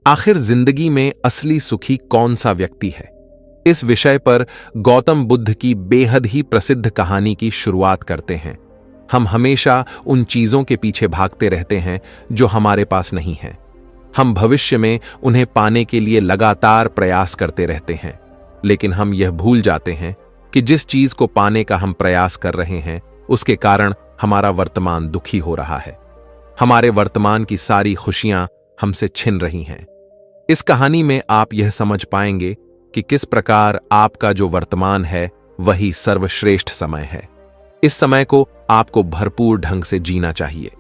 आखिर जिंदगी में असली सुखी कौन सा व्यक्ति है? इस विषय पर गौतम बुद्ध की बेहद ही प्रसिद्ध कहानी की शुरुआत करते हैं। हम हमेशा उन चीजों के पीछे भागते रहते हैं जो हमारे पास नहीं है। हम भविष्य में उन्हें पाने के लिए लगातार प्रयास करते रहते हैं, लेकिन हम यह भूल जाते हैं कि जिस चीज को पाने का हम प्रयास कर रहे हैं उसके कारण हमारा वर्तमान दुखी हो रहा है। हमारे वर्तमान की सारी खुशियां हमसे छिन रही हैं। इस कहानी में आप यह समझ पाएंगे कि किस प्रकार आपका जो वर्तमान है वही सर्वश्रेष्ठ समय है। इस समय को आपको भरपूर ढंग से जीना चाहिए,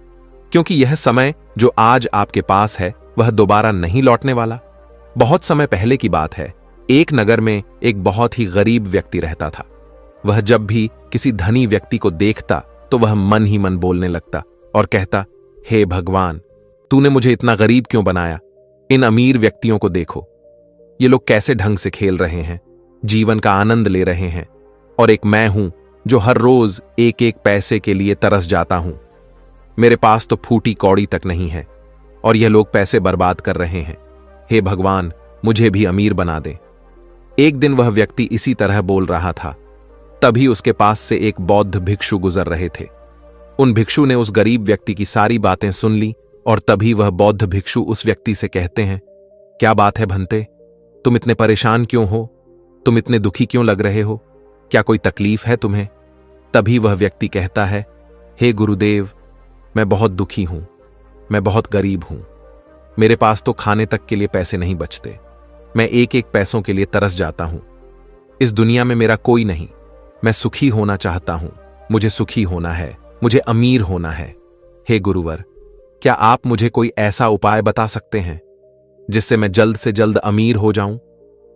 क्योंकि यह समय जो आज आपके पास है वह दोबारा नहीं लौटने वाला। बहुत समय पहले की बात है, एक नगर में एक बहुत ही गरीब व्यक्ति रहता था। वह जब भी किसी धनी व्यक्ति को देखता तो वह मन ही मन बोलने लगता और कहता, हे भगवान, तूने मुझे इतना गरीब क्यों बनाया? इन अमीर व्यक्तियों को देखो, ये लोग कैसे ढंग से खेल रहे हैं, जीवन का आनंद ले रहे हैं, और एक मैं हूं जो हर रोज एक एक पैसे के लिए तरस जाता हूं। मेरे पास तो फूटी कौड़ी तक नहीं है और यह लोग पैसे बर्बाद कर रहे हैं। हे भगवान, मुझे भी अमीर बना दे। एक दिन वह व्यक्ति इसी तरह बोल रहा था, तभी उसके पास से एक बौद्ध भिक्षु गुजर रहे थे। उन भिक्षु ने उस गरीब व्यक्ति की सारी बातें सुन ली और तभी वह बौद्ध भिक्षु उस व्यक्ति से कहते हैं, क्या बात है भंते, तुम इतने परेशान क्यों हो? तुम इतने दुखी क्यों लग रहे हो? क्या कोई तकलीफ है तुम्हें? तभी वह व्यक्ति कहता है, हे गुरुदेव, मैं बहुत दुखी हूं, मैं बहुत गरीब हूं। मेरे पास तो खाने तक के लिए पैसे नहीं बचते। मैं एक एक पैसों के लिए तरस जाता हूं। इस दुनिया में मेरा कोई नहीं। मैं सुखी होना चाहता हूं। मुझे सुखी होना है, मुझे अमीर होना है। हे गुरुवर, क्या आप मुझे कोई ऐसा उपाय बता सकते हैं जिससे मैं जल्द से जल्द अमीर हो जाऊं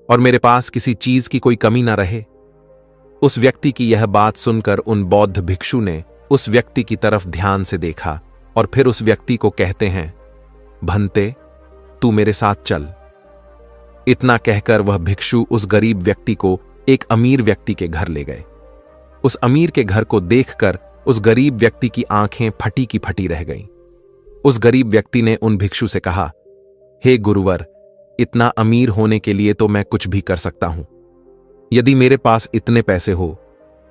और मेरे पास किसी चीज की कोई कमी ना रहे? उस व्यक्ति की यह बात सुनकर उन बौद्ध भिक्षु ने उस व्यक्ति की तरफ ध्यान से देखा और फिर उस व्यक्ति को कहते हैं, भंते, तू मेरे साथ चल। इतना कहकर वह भिक्षु उस गरीब व्यक्ति को एक अमीर व्यक्ति के घर ले गए। उस अमीर के घर को देखकर उस गरीब व्यक्ति की आंखें फटी की फटी रह गईं। उस गरीब व्यक्ति ने उन भिक्षु से कहा, हे गुरुवर, इतना अमीर होने के लिए तो मैं कुछ भी कर सकता हूं। यदि मेरे पास इतने पैसे हो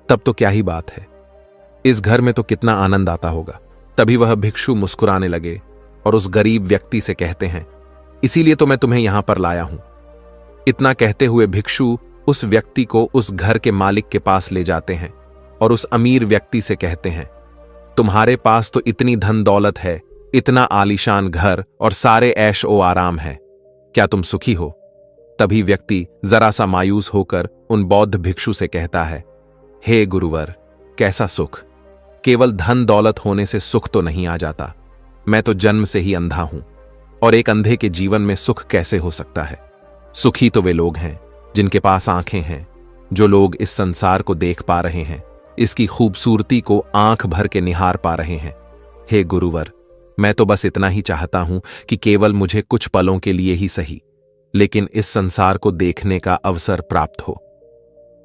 तब तो क्या ही बात है, इस घर में तो कितना आनंद आता होगा। तभी वह भिक्षु मुस्कुराने लगे और उस गरीब व्यक्ति से कहते हैं, इसीलिए तो मैं तुम्हें यहां पर लाया हूं। इतना कहते हुए भिक्षु उस व्यक्ति को उस घर के मालिक के पास ले जाते हैं और उस अमीर व्यक्ति से कहते हैं, तुम्हारे पास तो इतनी धन दौलत है, इतना आलीशान घर और सारे ऐश ओ आराम है, क्या तुम सुखी हो? तभी व्यक्ति जरा सा मायूस होकर उन बौद्ध भिक्षु से कहता है, हे गुरुवर, कैसा सुख? केवल धन दौलत होने से सुख तो नहीं आ जाता। मैं तो जन्म से ही अंधा हूं और एक अंधे के जीवन में सुख कैसे हो सकता है? सुखी तो वे लोग हैं जिनके पास आंखें हैं, जो लोग इस संसार को देख पा रहे हैं, इसकी खूबसूरती को आंख भर के निहार पा रहे हैं। हे गुरुवर, मैं तो बस इतना ही चाहता हूं कि केवल मुझे कुछ पलों के लिए ही सही, लेकिन इस संसार को देखने का अवसर प्राप्त हो।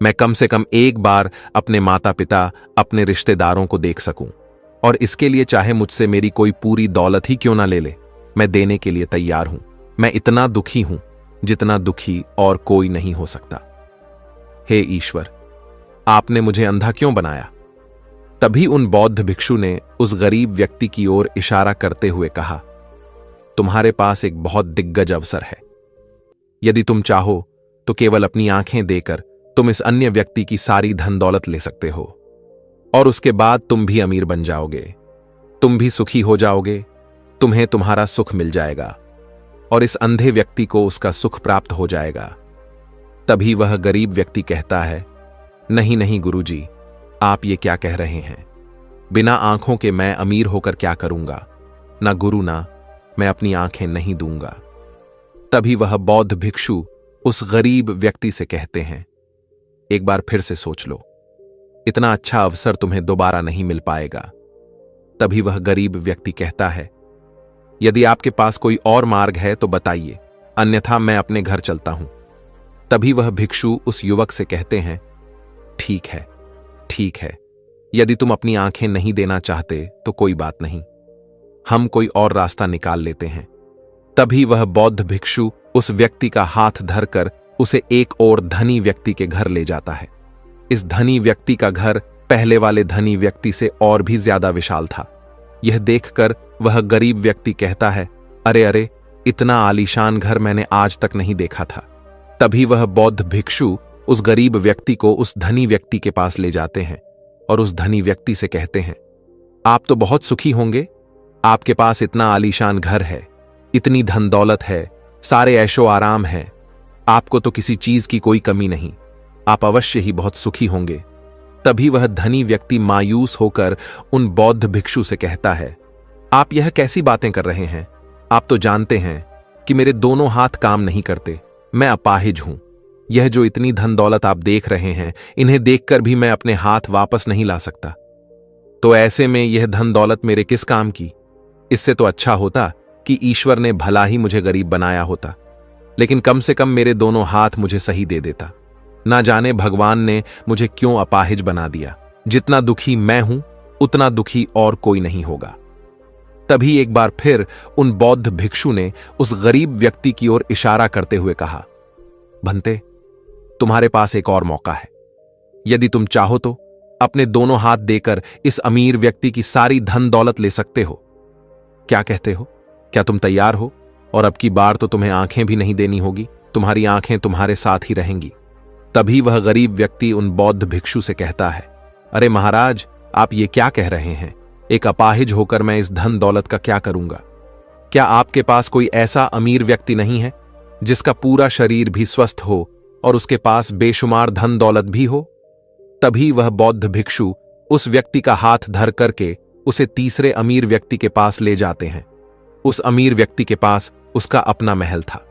मैं कम से कम एक बार अपने माता पिता, अपने रिश्तेदारों को देख सकूं, और इसके लिए चाहे मुझसे मेरी कोई पूरी दौलत ही क्यों ना ले ले, मैं देने के लिए तैयार हूं। मैं इतना दुखी हूं जितना दुखी और कोई नहीं हो सकता। हे ईश्वर, आपने मुझे अंधा क्यों बनाया? तभी उन बौद्ध भिक्षु ने उस गरीब व्यक्ति की ओर इशारा करते हुए कहा, तुम्हारे पास एक बहुत दिग्गज अवसर है। यदि तुम चाहो तो केवल अपनी आंखें देकर तुम इस अन्य व्यक्ति की सारी धन दौलत ले सकते हो और उसके बाद तुम भी अमीर बन जाओगे। तुम भी सुखी हो जाओगे, तुम्हें तुम्हारा सुख मिल जाएगा और इस अंधे व्यक्ति को उसका सुख प्राप्त हो जाएगा। तभी वह गरीब व्यक्ति कहता है, नहीं नहीं गुरुजी, आप ये क्या कह रहे हैं? बिना आंखों के मैं अमीर होकर क्या करूंगा? ना गुरु, ना मैं अपनी आंखें नहीं दूंगा। तभी वह बौद्ध भिक्षु उस गरीब व्यक्ति से कहते हैं, एक बार फिर से सोच लो, इतना अच्छा अवसर तुम्हें दोबारा नहीं मिल पाएगा। तभी वह गरीब व्यक्ति कहता है, यदि आपके पास कोई और मार्ग है तो बताइए, अन्यथा मैं अपने घर चलता हूं। तभी वह भिक्षु उस युवक से कहते हैं, ठीक है, ठीक है, यदि तुम अपनी आंखें नहीं देना चाहते तो कोई बात नहीं, हम कोई और रास्ता निकाल लेते हैं। तभी वह बौद्ध भिक्षु उस व्यक्ति का हाथ धरकर उसे एक और धनी व्यक्ति के घर ले जाता है। इस धनी व्यक्ति का घर पहले वाले धनी व्यक्ति से और भी ज्यादा विशाल था। यह देखकर वह गरीब व्यक्ति कहता है, अरे अरे, इतना आलीशान घर मैंने आज तक नहीं देखा था। तभी वह बौद्ध भिक्षु उस गरीब व्यक्ति को उस धनी व्यक्ति के पास ले जाते हैं और उस धनी व्यक्ति से कहते हैं, आप तो बहुत सुखी होंगे, आपके पास इतना आलीशान घर है, इतनी धन दौलत है, सारे ऐशो आराम है, आपको तो किसी चीज की कोई कमी नहीं, आप अवश्य ही बहुत सुखी होंगे। तभी वह धनी व्यक्ति मायूस होकर उन बौद्ध भिक्षु से कहता है, आप यह कैसी बातें कर रहे हैं? आप तो जानते हैं कि मेरे दोनों हाथ काम नहीं करते, मैं अपाहिज हूं। यह जो इतनी धन दौलत आप देख रहे हैं, इन्हें देखकर भी मैं अपने हाथ वापस नहीं ला सकता। तो ऐसे में यह धन दौलत मेरे किस काम की? इससे तो अच्छा होता कि ईश्वर ने भला ही मुझे गरीब बनाया होता, लेकिन कम से कम मेरे दोनों हाथ मुझे सही दे देता। ना जाने भगवान ने मुझे क्यों अपाहिज बना दिया। जितना दुखी मैं हूं, उतना दुखी और कोई नहीं होगा। तभी एक बार फिर उन बौद्ध भिक्षु ने उस गरीब व्यक्ति की ओर इशारा करते हुए कहा, भंते, तुम्हारे पास एक और मौका है। यदि तुम चाहो तो अपने दोनों हाथ देकर इस अमीर व्यक्ति की सारी धन दौलत ले सकते हो। क्या कहते हो? क्या तुम तैयार हो? और अब की बार तो तुम्हें आंखें भी नहीं देनी होगी, तुम्हारी आंखें तुम्हारे साथ ही रहेंगी। तभी वह गरीब व्यक्ति उन बौद्ध भिक्षु से कहता है, अरे महाराज, आप ये क्या कह रहे हैं? एक अपाहिज होकर मैं इस धन दौलत का क्या करूंगा? क्या आपके पास कोई ऐसा अमीर व्यक्ति नहीं है जिसका पूरा शरीर भी स्वस्थ हो और उसके पास बेशुमार धन दौलत भी हो? तभी वह बौद्ध भिक्षु उस व्यक्ति का हाथ धर करके उसे तीसरे अमीर व्यक्ति के पास ले जाते हैं। उस अमीर व्यक्ति के पास उसका अपना महल था।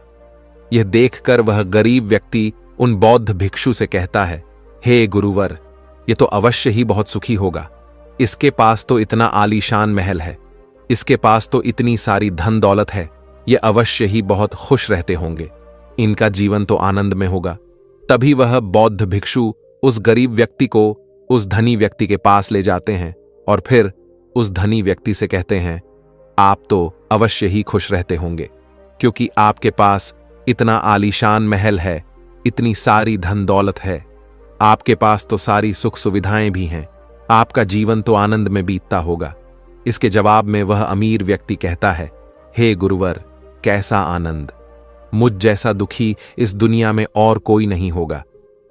यह देखकर वह गरीब व्यक्ति उन बौद्ध भिक्षु से कहता है, हे गुरुवर, यह तो अवश्य ही बहुत सुखी होगा। इसके पास तो इतना आलीशान महल है, इसके पास तो इतनी सारी धन दौलत है, ये अवश्य ही बहुत खुश रहते होंगे, इनका जीवन तो आनंद में होगा। तभी वह बौद्ध भिक्षु उस गरीब व्यक्ति को उस धनी व्यक्ति के पास ले जाते हैं और फिर उस धनी व्यक्ति से कहते हैं, आप तो अवश्य ही खुश रहते होंगे, क्योंकि आपके पास इतना आलीशान महल है, इतनी सारी धन दौलत है, आपके पास तो सारी सुख सुविधाएं भी हैं, आपका जीवन तो आनंद में बीतता होगा। इसके जवाब में वह अमीर व्यक्ति कहता है, हे गुरुवर, कैसा आनंद! मुझ जैसा दुखी इस दुनिया में और कोई नहीं होगा।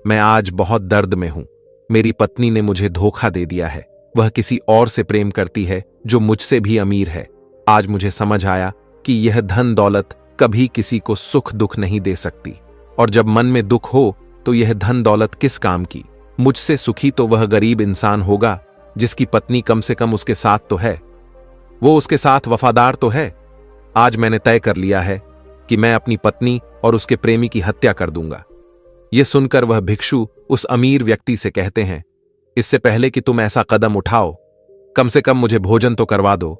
मैं आज बहुत दर्द में हूं। मेरी पत्नी ने मुझे धोखा दे दिया है, वह किसी और से प्रेम करती है जो मुझसे भी अमीर है। आज मुझे समझ आया कि यह धन दौलत कभी किसी को सुख दुख नहीं दे सकती, और जब मन में दुख हो तो यह धन दौलत किस काम की। मुझसे सुखी तो वह गरीब इंसान होगा जिसकी पत्नी कम से कम उसके साथ तो है, वो उसके साथ वफादार तो है। आज मैंने तय कर लिया है कि मैं अपनी पत्नी और उसके प्रेमी की हत्या कर दूंगा। यह सुनकर वह भिक्षु उस अमीर व्यक्ति से कहते हैं, इससे पहले कि तुम ऐसा कदम उठाओ, कम से कम मुझे भोजन तो करवा दो।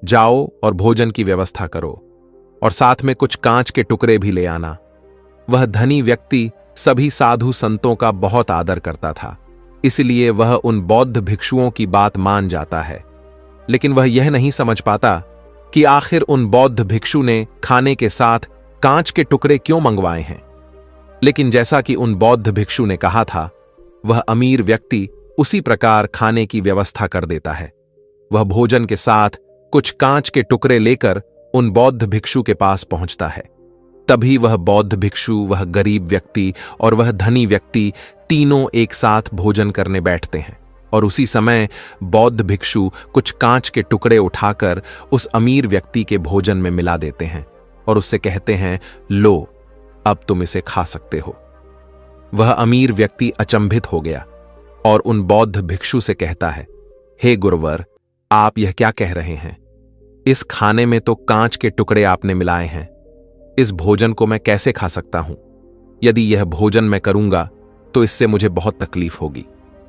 जाओ और भोजन की व्यवस्था करो, और साथ में कुछ कांच के टुकड़े भी ले आना। वह धनी व्यक्ति सभी साधु संतों का बहुत आदर करता था, इसलिए वह उन बौद्ध भिक्षुओं की बात मान जाता है। लेकिन वह यह नहीं समझ पाता कि आखिर उन बौद्ध भिक्षु ने खाने के साथ कांच के टुकड़े क्यों मंगवाए हैं। लेकिन जैसा कि उन बौद्ध भिक्षु ने कहा था, वह अमीर व्यक्ति उसी प्रकार खाने की व्यवस्था कर देता है। वह भोजन के साथ कुछ कांच के टुकड़े लेकर उन बौद्ध भिक्षु के पास पहुंचता है। तभी वह बौद्ध भिक्षु, वह गरीब व्यक्ति और वह धनी व्यक्ति तीनों एक साथ भोजन करने बैठते हैं, और उसी समय बौद्ध भिक्षु कुछ कांच के टुकड़े उठाकर उस अमीर व्यक्ति के भोजन में मिला देते हैं और उससे कहते हैं, लो, अब तुम इसे खा सकते हो। वह अमीर व्यक्ति अचंभित हो गया और उन बौद्ध भिक्षु से कहता है, हे गुरुवर, आप यह क्या कह रहे हैं? इस खाने में तो कांच के टुकड़े आपने मिलाए हैं, इस भोजन को मैं कैसे खा सकता हूं? यदि यह भोजन मैं करूंगा तो इससे मुझे बहुत तकलीफ होगी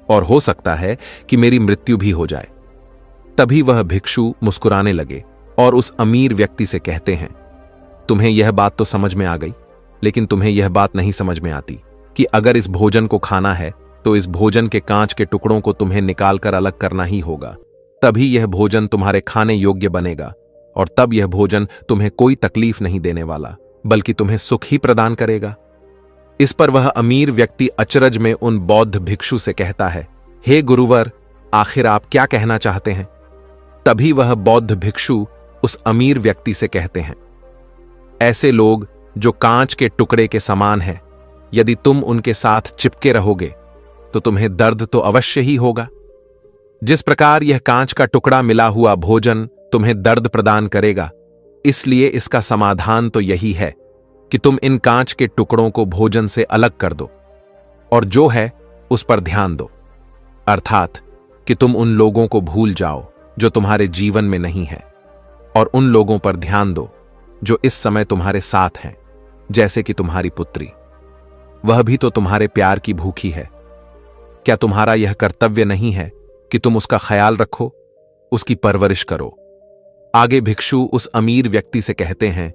और हो सकता है कि मेरी मृत्यु भी हो जाए। तभी वह भिक्षु मुस्कुराने लगे और उस अमीर व्यक्ति से कहते हैं, तुम्हें यह बात तो समझ में आ गई, लेकिन तुम्हें यह बात नहीं समझ में आती कि अगर इस भोजन को खाना है तो इस भोजन के कांच के टुकड़ों को तुम्हें निकालकर अलग करना ही होगा, तभी यह भोजन तुम्हारे खाने योग्य बनेगा। और तब यह भोजन तुम्हें कोई तकलीफ नहीं देने वाला, बल्कि तुम्हें सुख ही प्रदान करेगा। इस पर वह अमीर व्यक्ति अचरज में उन बौद्ध भिक्षु से कहता है, हे गुरुवर, आखिर आप क्या कहना चाहते हैं? तभी वह बौद्ध भिक्षु उस अमीर व्यक्ति से कहते हैं, ऐसे लोग जो कांच के टुकड़े के समान हैं, यदि तुम उनके साथ चिपके रहोगे तो तुम्हें दर्द तो अवश्य ही होगा। जिस प्रकार यह कांच का टुकड़ा मिला हुआ भोजन तुम्हें दर्द प्रदान करेगा, इसलिए इसका समाधान तो यही है कि तुम इन कांच के टुकड़ों को भोजन से अलग कर दो और जो है उस पर ध्यान दो, अर्थात कि तुम उन लोगों को भूल जाओ जो तुम्हारे जीवन में नहीं है और उन लोगों पर ध्यान दो जो इस समय तुम्हारे साथ हैं, जैसे कि तुम्हारी पुत्री। वह भी तो तुम्हारे प्यार की भूखी है। क्या तुम्हारा यह कर्तव्य नहीं है कि तुम उसका ख्याल रखो, उसकी परवरिश करो? आगे भिक्षु उस अमीर व्यक्ति से कहते हैं,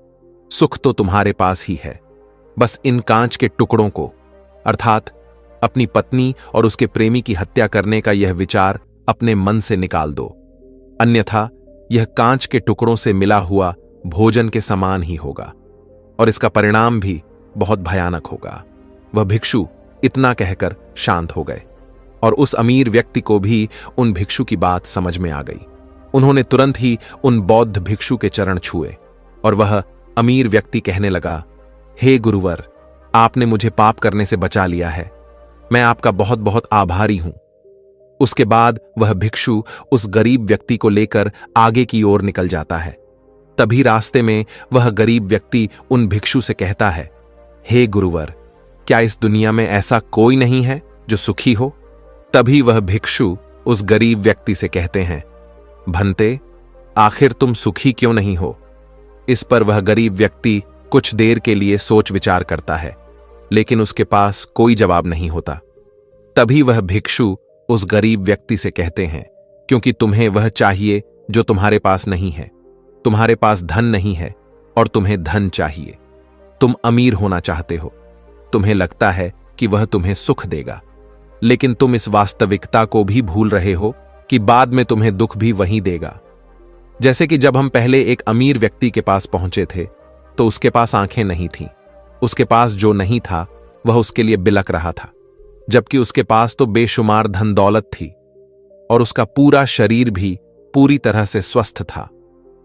सुख तो तुम्हारे पास ही है, बस इन कांच के टुकड़ों को, अर्थात अपनी पत्नी और उसके प्रेमी की हत्या करने का यह विचार अपने मन से निकाल दो, अन्यथा यह कांच के टुकड़ों से मिला हुआ भोजन के समान ही होगा और इसका परिणाम भी बहुत भयानक होगा। वह भिक्षु इतना कहकर शांत हो गए और उस अमीर व्यक्ति को भी उन भिक्षु की बात समझ में आ गई। उन्होंने तुरंत ही उन बौद्ध भिक्षु के चरण छुए और वह अमीर व्यक्ति कहने लगा, हे गुरुवर, आपने मुझे पाप करने से बचा लिया है, मैं आपका बहुत बहुत आभारी हूं। उसके बाद वह भिक्षु उस गरीब व्यक्ति को लेकर आगे की ओर निकल जाता है। तभी रास्ते में वह गरीब व्यक्ति उन भिक्षु से कहता है, हे गुरुवर, क्या इस दुनिया में ऐसा कोई नहीं है जो सुखी हो? तभी वह भिक्षु उस गरीब व्यक्ति से कहते हैं, भंते, आखिर तुम सुखी क्यों नहीं हो? इस पर वह गरीब व्यक्ति कुछ देर के लिए सोच विचार करता है, लेकिन उसके पास कोई जवाब नहीं होता। तभी वह भिक्षु उस गरीब व्यक्ति से कहते हैं, क्योंकि तुम्हें वह चाहिए जो तुम्हारे पास नहीं है। तुम्हारे पास धन नहीं है और तुम्हें धन चाहिए। तुम अमीर होना चाहते हो। तुम्हें लगता है कि वह तुम्हें सुख देगा, लेकिन तुम इस वास्तविकता को भी भूल रहे हो कि बाद में तुम्हें दुख भी वही देगा। जैसे कि जब हम पहले एक अमीर व्यक्ति के पास पहुंचे थे तो उसके पास आंखें नहीं थीं। उसके पास जो नहीं था वह उसके लिए बिलक रहा था, जबकि उसके पास तो बेशुमार धन दौलत थी और उसका पूरा शरीर भी पूरी तरह से स्वस्थ था,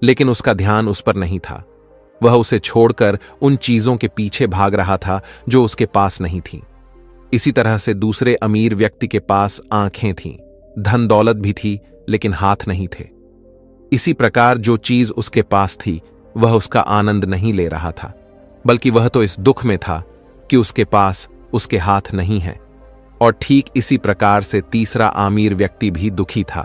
लेकिन उसका ध्यान उस पर नहीं था। वह उसे छोड़कर उन चीजों के पीछे भाग रहा था जो उसके पास नहीं थीं। इसी तरह से दूसरे अमीर व्यक्ति के पास आंखें थीं, धन दौलत भी थी, लेकिन हाथ नहीं थे। इसी प्रकार जो चीज उसके पास थी वह उसका आनंद नहीं ले रहा था, बल्कि वह तो इस दुख में था कि उसके पास उसके हाथ नहीं है। और ठीक इसी प्रकार से तीसरा अमीर व्यक्ति भी दुखी था,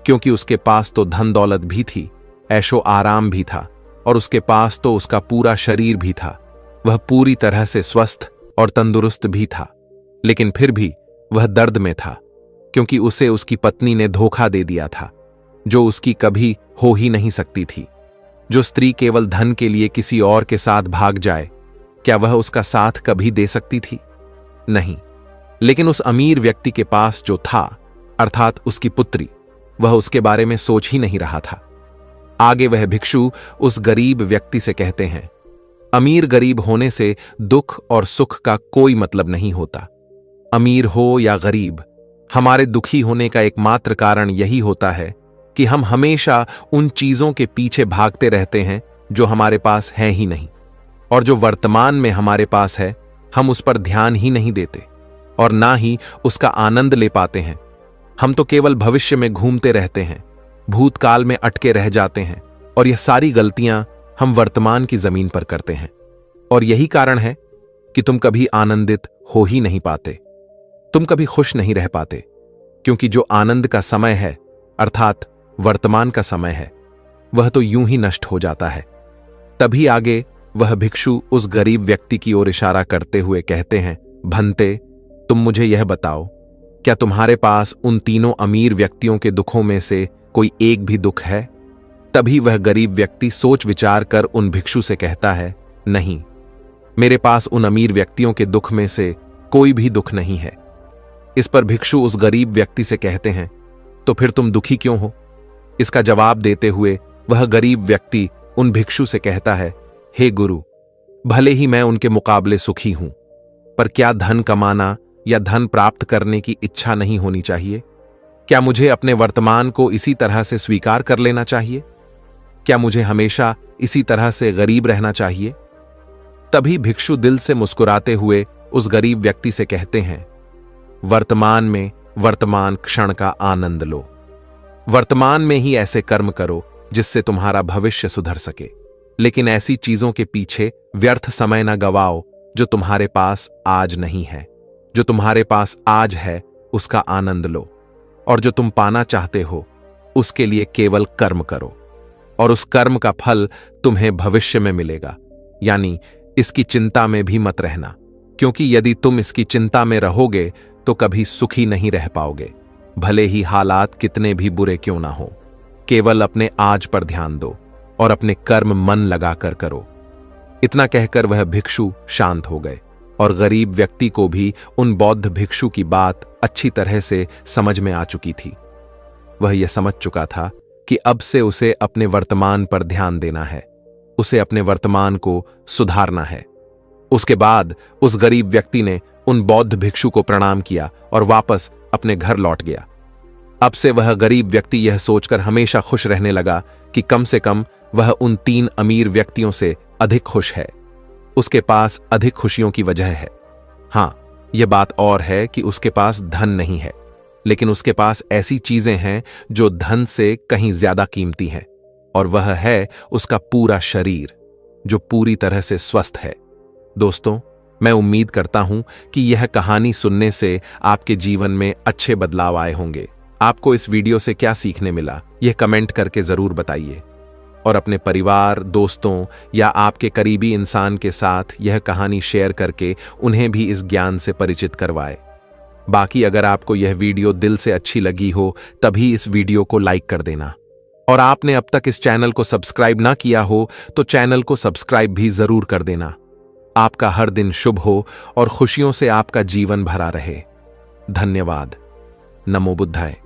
क्योंकि उसके पास तो धन दौलत भी थी, ऐशो आराम भी था और उसके पास तो उसका पूरा शरीर भी था। वह पूरी तरह से स्वस्थ और तंदुरुस्त भी था, लेकिन फिर भी वह दर्द में था, क्योंकि उसे उसकी पत्नी ने धोखा दे दिया था, जो उसकी कभी हो ही नहीं सकती थी। जो स्त्री केवल धन के लिए किसी और के साथ भाग जाए, क्या वह उसका साथ कभी दे सकती थी? नहीं। लेकिन उस अमीर व्यक्ति के पास जो था, अर्थात उसकी पुत्री, वह उसके बारे में सोच ही नहीं रहा था। आगे वह भिक्षु उस गरीब व्यक्ति से कहते हैं, अमीर गरीब होने से दुख और सुख का कोई मतलब नहीं होता। अमीर हो या गरीब, हमारे दुखी होने का एकमात्र कारण यही होता है कि हम हमेशा उन चीजों के पीछे भागते रहते हैं जो हमारे पास है ही नहीं, और जो वर्तमान में हमारे पास है हम उस पर ध्यान ही नहीं देते और ना ही उसका आनंद ले पाते हैं। हम तो केवल भविष्य में घूमते रहते हैं, भूतकाल में अटके रह जाते हैं, और यह सारी गलतियां हम वर्तमान की जमीन पर करते हैं। और यही कारण है कि तुम कभी आनंदित हो ही नहीं पाते, तुम कभी खुश नहीं रह पाते, क्योंकि जो आनंद का समय है, अर्थात वर्तमान का समय है, वह तो यूं ही नष्ट हो जाता है। तभी आगे वह भिक्षु उस गरीब व्यक्ति की ओर इशारा करते हुए कहते हैं, भंते, तुम मुझे यह बताओ, क्या तुम्हारे पास उन तीनों अमीर व्यक्तियों के दुखों में से कोई एक भी दुख है? तभी वह गरीब व्यक्ति सोच विचार कर उन भिक्षु से कहता है, नहीं, मेरे पास उन अमीर व्यक्तियों के दुख में से कोई भी दुख नहीं है। इस पर भिक्षु उस गरीब व्यक्ति से कहते हैं, तो फिर तुम दुखी क्यों हो? इसका जवाब देते हुए वह गरीब व्यक्ति उन भिक्षु से कहता है, हे गुरु, भले ही मैं उनके मुकाबले सुखी हूं, पर क्या धन कमाना या धन प्राप्त करने की इच्छा नहीं होनी चाहिए? क्या मुझे अपने वर्तमान को इसी तरह से स्वीकार कर लेना चाहिए? क्या मुझे हमेशा इसी तरह से गरीब रहना चाहिए? तभी भिक्षु दिल से मुस्कुराते हुए उस गरीब व्यक्ति से कहते हैं, वर्तमान में वर्तमान क्षण का आनंद लो। वर्तमान में ही ऐसे कर्म करो जिससे तुम्हारा भविष्य सुधर सके, लेकिन ऐसी चीजों के पीछे व्यर्थ समय न गवाओ जो तुम्हारे पास आज नहीं है। जो तुम्हारे पास आज है उसका आनंद लो, और जो तुम पाना चाहते हो उसके लिए केवल कर्म करो, और उस कर्म का फल तुम्हें भविष्य में मिलेगा। यानी इसकी चिंता में भी मत रहना, क्योंकि यदि तुम इसकी चिंता में रहोगे तो कभी सुखी नहीं रह पाओगे, भले ही हालात कितने भी बुरे क्यों ना हो। केवल अपने आज पर ध्यान दो और अपने कर्म मन लगाकर करो। इतना कहकर वह भिक्षु शांत हो गए, और गरीब व्यक्ति को भी उन बौद्ध भिक्षु की बात अच्छी तरह से समझ में आ चुकी थी। वह यह समझ चुका था कि अब से उसे अपने वर्तमान पर ध्यान देना है, उसे अपने वर्तमान को सुधारना है। उसके बाद उस गरीब व्यक्ति ने उन बौद्ध भिक्षु को प्रणाम किया और वापस अपने घर लौट गया। अब से वह गरीब व्यक्ति यह सोचकर हमेशा खुश रहने लगा कि कम से कम वह उन 3 अमीर व्यक्तियों से अधिक खुश है। उसके पास अधिक खुशियों की वजह है। हां, यह बात और है कि उसके पास धन नहीं है, लेकिन उसके पास ऐसी चीजें हैं जो धन से कहीं ज्यादा कीमती हैं, और वह है उसका पूरा शरीर जो पूरी तरह से स्वस्थ है। दोस्तों, मैं उम्मीद करता हूं कि यह कहानी सुनने से आपके जीवन में अच्छे बदलाव आए होंगे। आपको इस वीडियो से क्या सीखने मिला, यह कमेंट करके जरूर बताइए, और अपने परिवार, दोस्तों या आपके करीबी इंसान के साथ यह कहानी शेयर करके उन्हें भी इस ज्ञान से परिचित करवाएं। बाकी अगर आपको यह वीडियो दिल से अच्छी लगी हो तभी इस वीडियो को लाइक कर देना, और आपने अब तक इस चैनल को सब्सक्राइब ना किया हो तो चैनल को सब्सक्राइब भी जरूर कर देना। आपका हर दिन शुभ हो और खुशियों से आपका जीवन भरा रहे। धन्यवाद। नमो बुद्धाय।